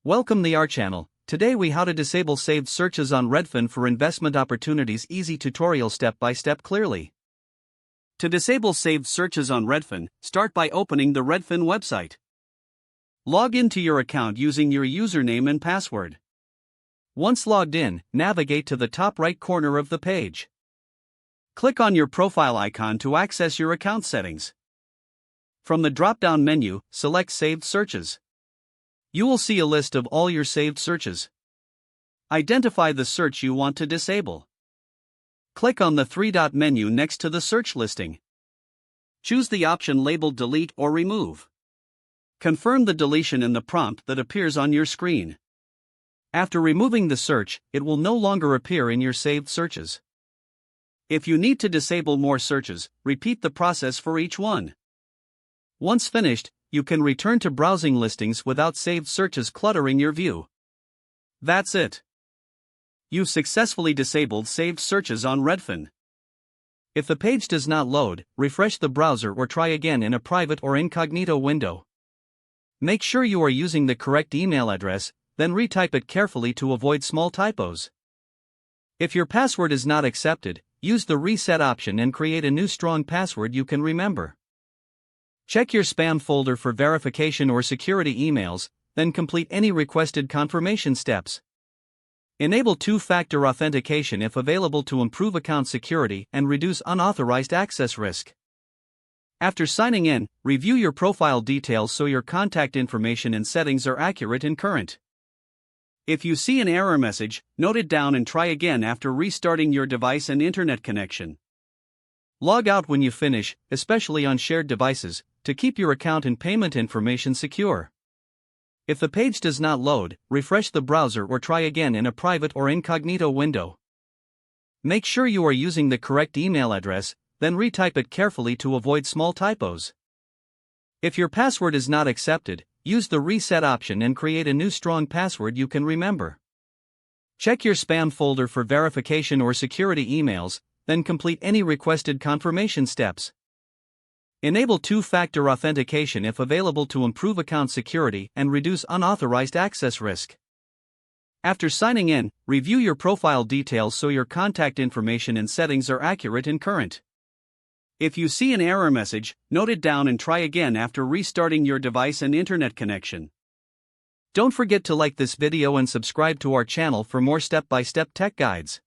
Welcome to our channel. Today we how to disable saved searches on Redfin for investment opportunities. Easy tutorial step by step clearly. To disable saved searches on Redfin, start by opening the Redfin website. Log into your account using your username and password. Once logged in, navigate to the top right corner of the page. Click on your profile icon to access your account settings. From the drop-down menu, select Saved Searches. You will see a list of all your saved searches. Identify the search you want to disable. Click on the three-dot menu next to the search listing. Choose the option labeled Delete or Remove. Confirm the deletion in the prompt that appears on your screen. After removing the search, it will no longer appear in your saved searches. If you need to disable more searches, repeat the process for each one. Once finished, you can return to browsing listings without saved searches cluttering your view. That's it. You've successfully disabled saved searches on Redfin. If the page does not load, refresh the browser or try again in a private or incognito window. Make sure you are using the correct email address, then retype it carefully to avoid small typos. If your password is not accepted, use the reset option and create a new strong password you can remember. Check your spam folder for verification or security emails, then complete any requested confirmation steps. Enable two-factor authentication if available to improve account security and reduce unauthorized access risk. After signing in, review your profile details so your contact information and settings are accurate and current. If you see an error message, note it down and try again after restarting your device and internet connection. Log out when you finish, especially on shared devices, to keep your account and payment information secure. If the page does not load, refresh the browser or try again in a private or incognito window. Make sure you are using the correct email address, then retype it carefully to avoid small typos. If your password is not accepted, use the reset option and create a new strong password you can remember. Check your spam folder for verification or security emails, then complete any requested confirmation steps. Enable two-factor authentication if available to improve account security and reduce unauthorized access risk. After signing in, review your profile details so your contact information and settings are accurate and current. If you see an error message, note it down and try again after restarting your device and internet connection. Don't forget to like this video and subscribe to our channel for more step-by-step tech guides.